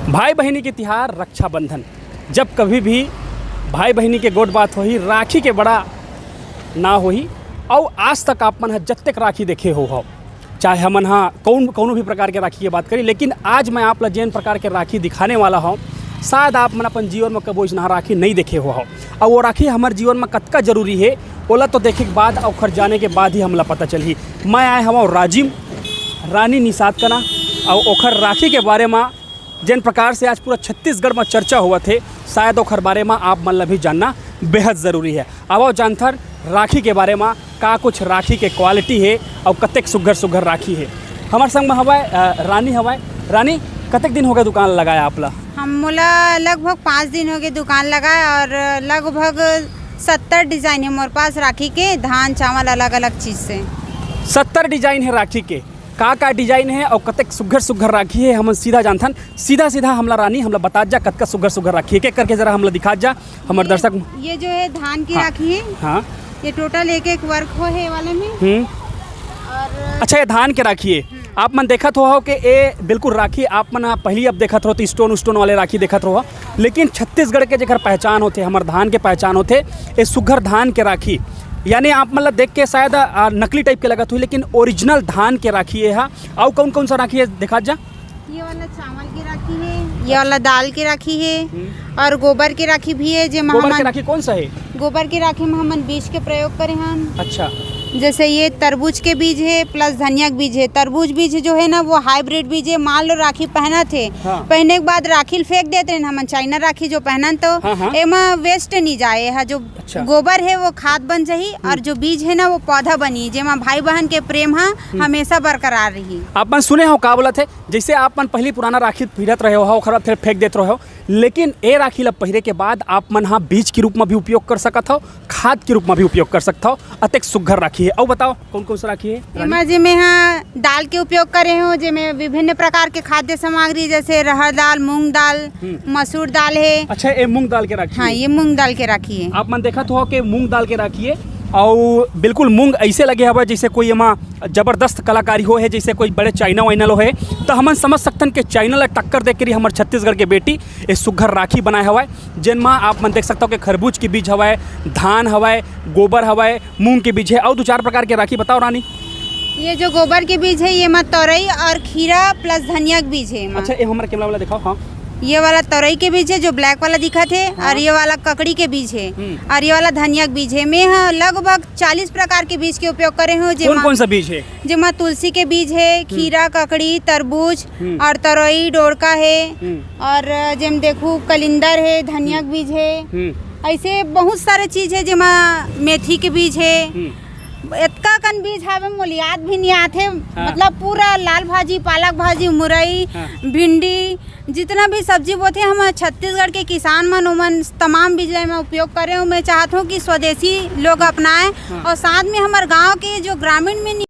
भाई बहनी के तिहार रक्षाबंधन, जब कभी भी भाई बहनी के गोट बात होही राखी के बड़ा ना होही। और आज तक आप मन जब तक राखी देखे हो चाहे हमन कौन भी प्रकार के राखी की बात करी, लेकिन आज मैं आप जेन प्रकार के राखी दिखाने वाला हूँ शायद आप मन अपन जीवन में कबो इतना राखी नहीं देखे हो। और वो राखी हमारे जीवन में कतका जरूरी है ओला तो देखे के बाद और घर जाने के बाद ही हमला पता चली। मैं आए हम राजिम रानी निषाद कना और ओखर राखी के बारे में जिन प्रकार से आज पूरा छत्तीसगढ़ में चर्चा हुआ थे, शायद ओखर बारे में आप मन भी जानना बेहद ज़रूरी है। अब जानथर राखी के बारे में का कुछ राखी के क्वालिटी है और कतेक सुघर राखी है। हमारे संग में हवाए रानी हवाए। रानी, कतेक दिन हो गए दुकान लगाया आपला? हम मोला लगभग 5 दिन हो गए दुकान लगाए और लगभग 70 डिज़ाइन है मोर पास राखी के, धान चावल अलग अलग चीज़ से 70 डिजाइन है राखी के। का डिजाइन है और कतेक सुघर राखी है हम सीधा जानथन। सीधा हमला रानी हमला बता जा कतका सुघर राखी है, के करके जरा हमला दिखा जा हमारे दर्शक। ये जो है धान की राखी है। हाँ, ये टोटल एक वर्क हो है वाले में। और अच्छा, ये धान के राखी है। आप मन देखत हो कि ये बिल्कुल राखी आप मन पहली अब देखत हो तो स्टोन वाले राखी देखत हो, लेकिन छत्तीसगढ़ के जेकर पहचान होते हमारे धान के पहचान होते ये सुघर धान के राखी। यानी आप मतलब देख के शायद नकली टाइप के लगत हुई, लेकिन ओरिजिनल धान के राखी है। और कौन सा राखी है दिखा जा? ये वाला चावल की राखी है, ये वाला दाल की राखी है और गोबर की राखी भी है। जो गोबर की राखी कौन सा है? गोबर की राखी में हम बीज के प्रयोग करे हैं। अच्छा, जैसे ये तरबूज के बीज है प्लस धनिया के बीज है। तरबूज बीज जो है ना वो हाइब्रिड बीज है। मान लो राखी पहना थे, हाँ। पहनने के बाद राखी फेंक देते हैं हम चाइना राखी जो पहना तो एमा वेस्ट नहीं जाए है। जो अच्छा। गोबर है वो खाद बन जाही और जो बीज है ना वो पौधा बनी, जेमा भाई बहन के प्रेम हमेशा बरकरार रही। आप मन सुने हो का बोलत है, जैसे आप मन पहली पुराना राखी फिरत रहे हो खराब फिर फेंक देते रहे हो, लेकिन ये राखी ला पहिरे के बाद आप मन बीज के रूप में भी उपयोग कर सकत हो, खाद के रूप में भी उपयोग कर सकता हो। अतेक सुघर राखी है। और बताओ कौन सा राखी है? जिसमें दाल के उपयोग करे हो, जिसमें विभिन्न प्रकार के खाद्य सामग्री जैसे रहर दाल, मूंग दाल, मसूर दाल है। अच्छा, ये मूंग दाल के राखी? हाँ, ये मूंग दाल के राखी है। आप मन देखत हो कि मूंग दाल के राखी है और बिल्कुल मूंग ऐसे लगे हवा जैसे कोई एमा जबरदस्त कलाकारी हो है, जैसे कोई बड़े चाइना वाइना लो है। तो हम समझ सकते कि चाइना ला टक्कर दे कर हमारे छत्तीसगढ़ के बेटी ये सुघर राखी बनाए हवाए, जिनमें आप मन देख सकते हो कि खरबूज के बीज हवाए, धान हवाए, गोबर हवाए, मूंग के बीज है और 2-4 प्रकार के राखी। बताओ रानी। ये जो गोबर के बीज है ये तोरई और खीरा प्लस धनिया के बीज है। अच्छा, ये हमारा कैमरा वाला दिखाओ। हाँ, ये वाला तोरई के बीज है जो ब्लैक वाला दिखा थे। हाँ। और ये वाला ककड़ी के बीज है और ये वाला धनिया के बीज है। मैं लगभग 40 प्रकार के बीज के उपयोग करे हूँ। कौन सा बीज है? जिमा तुलसी के बीज है, खीरा, ककड़ी, तरबूज और तोरई डोरका है और जिम देखू कलिंदर है, धनिया के बीज है। ऐसे बहुत सारे चीज है जिमा मेथी के बीज है। इतना कन बीज हवे मोल याद भी नहीं आते। हाँ। मतलब पूरा लाल भाजी, पालक भाजी, मुरई, हाँ। भिंडी, जितना भी सब्जी बोते हम छत्तीसगढ़ के किसान मन तमाम बीज में उपयोग करें। मैं चाहता हूँ कि स्वदेशी लोग अपनाएं। हाँ। और साथ में हमारे गांव के जो ग्रामीण में